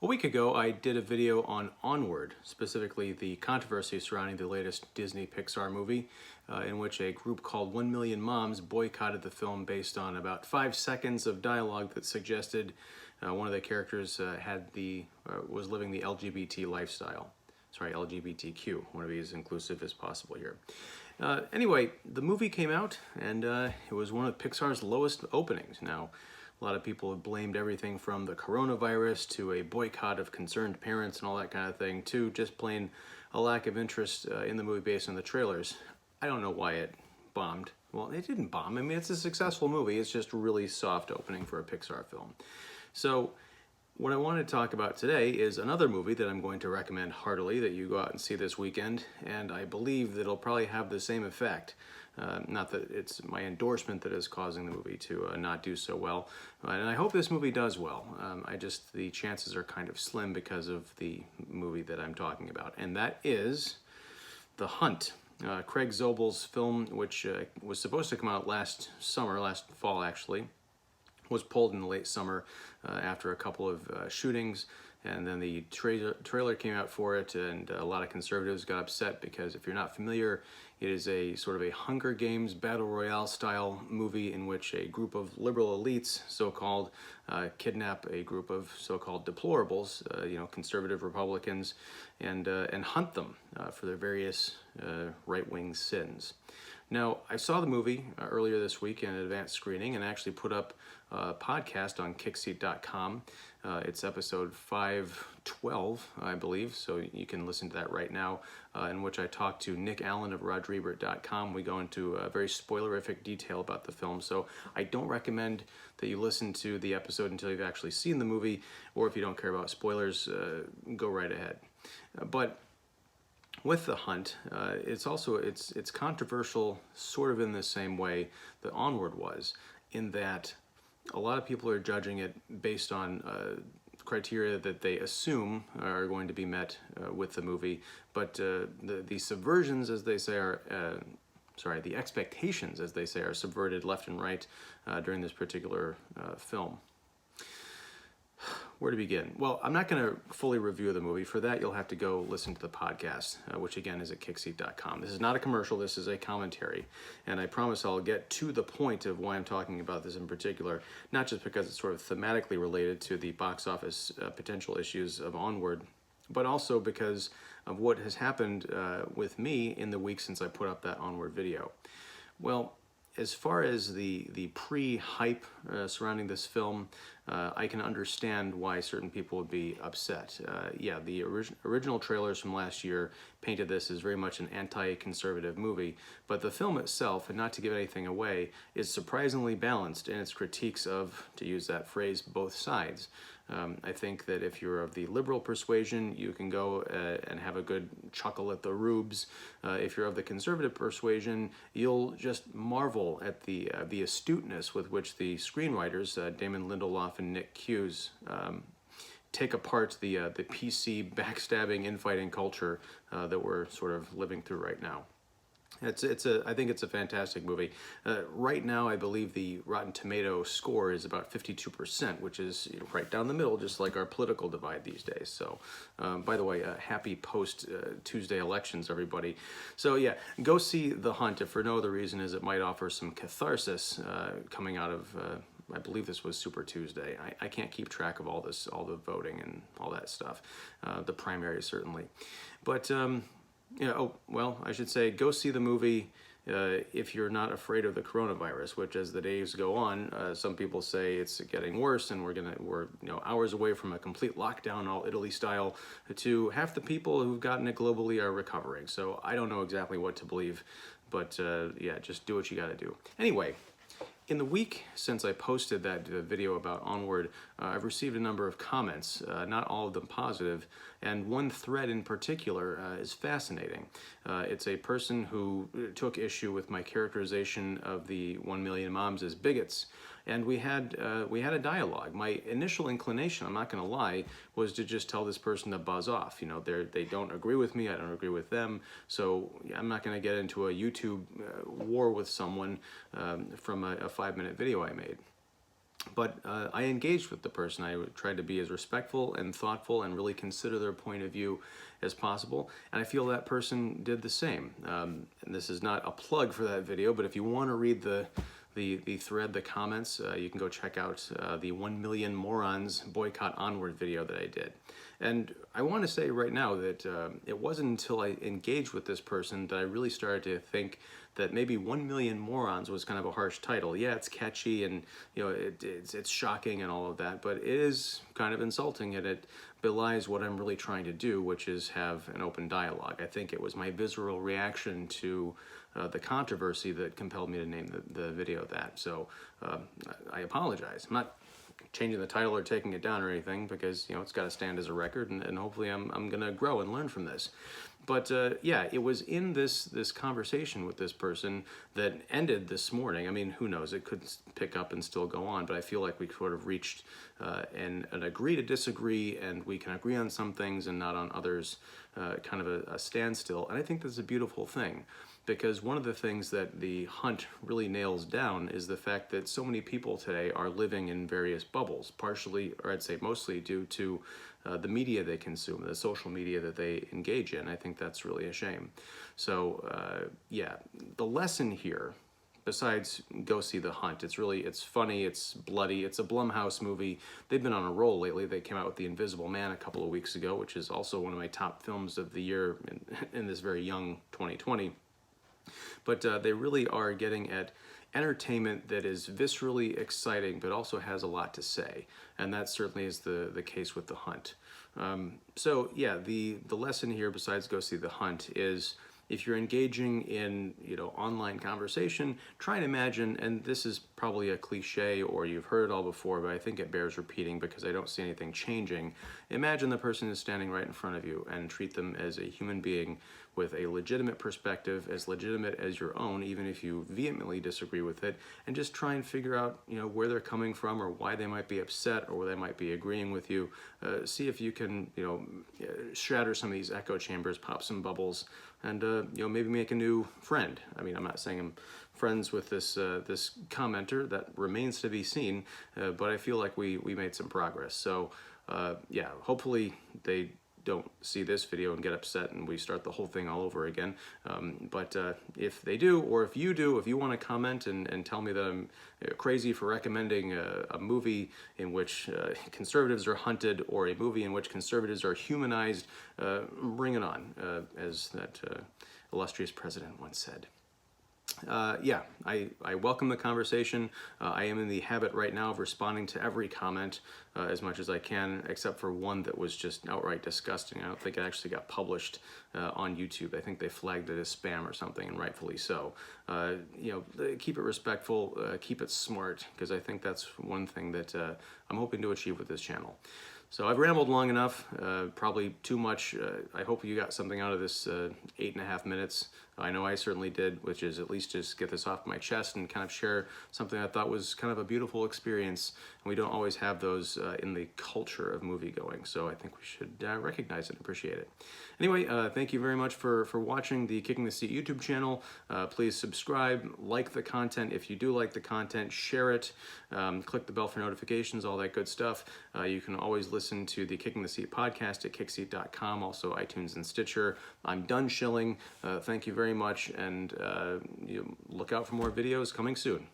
A week ago, I did a video on Onward, specifically the controversy surrounding the latest Disney Pixar movie, in which a group called 1 Million Moms boycotted the film based on about 5 seconds of dialogue that suggested one of the characters was living the LGBT lifestyle. Sorry, LGBTQ. I want to be as inclusive as possible here. Anyway, the movie came out, and it was one of Pixar's lowest openings. Now, a lot of people have blamed everything from the coronavirus to a boycott of concerned parents and all that kind of thing to just plain a lack of interest in the movie based on the trailers. I don't know why it bombed. Well, it didn't bomb. I mean, it's a successful movie. It's just a really soft opening for a Pixar film. So what I want to talk about today is another movie that I'm going to recommend heartily that you go out and see this weekend, and I believe that it'll probably have the same effect. Not that it's my endorsement that is causing the movie to not do so well, and I hope this movie does well. The chances are kind of slim because of the movie that I'm talking about, and that is The Hunt. Craig Zobel's film, which was supposed to come out last fall actually, was pulled in the late summer after a couple of shootings, and then the trailer came out for it, and a lot of conservatives got upset because, if you're not familiar, it is a sort of a Hunger Games battle royale style movie in which a group of liberal elites, so-called, kidnap a group of so-called deplorables, conservative Republicans, and hunt them for their various right-wing sins. Now, I saw the movie earlier this week in an advanced screening and actually put up a podcast on kickseat.com. It's episode 512, I believe, so you can listen to that right now, in which I talked to Nick Allen of RodRebert.com. We go into very spoilerific detail about the film, so I don't recommend that you listen to the episode until you've actually seen the movie, or if you don't care about spoilers, go right ahead. But with The Hunt, it's controversial sort of in the same way that Onward was, in that a lot of people are judging it based on criteria that they assume are going to be met with the movie, but the subversions, as they say, are the expectations, as they say, are subverted left and right during this particular film. Where to begin? Well, I'm not going to fully review the movie. For that, you'll have to go listen to the podcast, which again is at kickseat.com. This is not a commercial, this is a commentary, and I promise I'll get to the point of why I'm talking about this in particular, not just because it's sort of thematically related to the box office potential issues of Onward, but also because of what has happened with me in the week since I put up that Onward video. Well, as far as the pre-hype surrounding this film, I can understand why certain people would be upset. Yeah, the original trailers from last year painted this as very much an anti-conservative movie, but the film itself, and not to give anything away, is surprisingly balanced in its critiques of, to use that phrase, both sides. I think that if you're of the liberal persuasion, you can go and have a good chuckle at the rubes. If you're of the conservative persuasion, you'll just marvel at the astuteness with which the screenwriters, Damon Lindelof and Nick Hughes, take apart the PC backstabbing, infighting culture that we're sort of living through right now. I think it's a fantastic movie. Right now, I believe the Rotten Tomato score is about 52%, which is right down the middle, just like our political divide these days. So, by the way, happy post-Tuesday elections, everybody. So yeah, go see The Hunt, if for no other reason as it might offer some catharsis coming out of, I believe this was Super Tuesday. I can't keep track of all the voting and all that stuff. The primaries, certainly. But I should say, go see the movie if you're not afraid of the coronavirus, which, as the days go on, some people say it's getting worse, and we're hours away from a complete lockdown, all Italy style, to half the people who've gotten it globally are recovering. So I don't know exactly what to believe, but yeah, just do what you got to do. Anyway, in the week since I posted that video about Onward, I've received a number of comments, not all of them positive, and one thread in particular is fascinating. It's a person who took issue with my characterization of the 1 Million Moms as bigots, and we had a dialogue. My initial inclination, I'm not going to lie, was to just tell this person to buzz off. They don't agree with me, I don't agree with them, so I'm not going to get into a YouTube war with someone from a 5-minute video I made. But I engaged with the person. I tried to be as respectful and thoughtful and really consider their point of view as possible. And I feel that person did the same. And this is not a plug for that video, but if you want to read the thread, the comments, you can go check out the 1 Million Morons Boycott Onward video that I did. And I want to say right now that it wasn't until I engaged with this person that I really started to think that maybe 1 Million Morons was kind of a harsh title. Yeah, it's catchy and it's shocking and all of that, but it is kind of insulting and it belies what I'm really trying to do, which is have an open dialogue. I think it was my visceral reaction to the controversy that compelled me to name the video that. So I apologize. I'm not changing the title or taking it down or anything, because it's got to stand as a record, and hopefully I'm gonna grow and learn from this. But yeah, it was in this conversation with this person that ended this morning. I mean, who knows, it could pick up and still go on, but I feel like we sort of reached an agree to disagree, and we can agree on some things and not on others, kind of a standstill. And I think that's a beautiful thing, because one of the things that the Hunt really nails down is the fact that so many people today are living in various bubbles, partially, or I'd say mostly, due to the media they consume, the social media that they engage in. I think that's really a shame. So yeah, the lesson here, besides go see The Hunt, it's funny, it's bloody, it's a Blumhouse movie. They've been on a roll lately. They came out with The Invisible Man a couple of weeks ago, which is also one of my top films of the year in this very young 2020. But they really are getting at entertainment that is viscerally exciting, but also has a lot to say. And that certainly is the case with The Hunt. So yeah, the lesson here, besides go see The Hunt, is if you're engaging in online conversation, try and imagine, and this is probably a cliche or you've heard it all before, but I think it bears repeating because I don't see anything changing. Imagine the person is standing right in front of you and treat them as a human being with a legitimate perspective, as legitimate as your own, even if you vehemently disagree with it, and just try and figure out where they're coming from or why they might be upset or where they might be agreeing with you. See if you can shatter some of these echo chambers, pop some bubbles, and maybe make a new friend. I mean, I'm not saying I'm friends with this this commenter. That remains to be seen, but I feel like we made some progress. So yeah, hopefully they don't see this video and get upset and we start the whole thing all over again. But if they do, or if you do, if you want to comment and tell me that I'm crazy for recommending a movie in which conservatives are hunted, or a movie in which conservatives are humanized, bring it on, as that illustrious president once said. Yeah, I welcome the conversation. I am in the habit right now of responding to every comment as much as I can, except for one that was just outright disgusting. I don't think it actually got published on YouTube. I think they flagged it as spam or something, and rightfully so. Keep it respectful, keep it smart, because I think that's one thing that I'm hoping to achieve with this channel. So I've rambled long enough, probably too much. I hope you got something out of this 8.5 minutes. I know I certainly did, which is at least just get this off my chest and kind of share something I thought was kind of a beautiful experience. And we don't always have those in the culture of movie going, so I think we should recognize it and appreciate it. Anyway, thank you very much for watching the Kicking the Seat YouTube channel. Please subscribe, like the content. If you do like the content, share it, click the bell for notifications, all that good stuff. You can always listen to the Kicking the Seat podcast at kickseat.com, also iTunes and Stitcher. I'm done shilling. Thank you very much, and look out for more videos coming soon.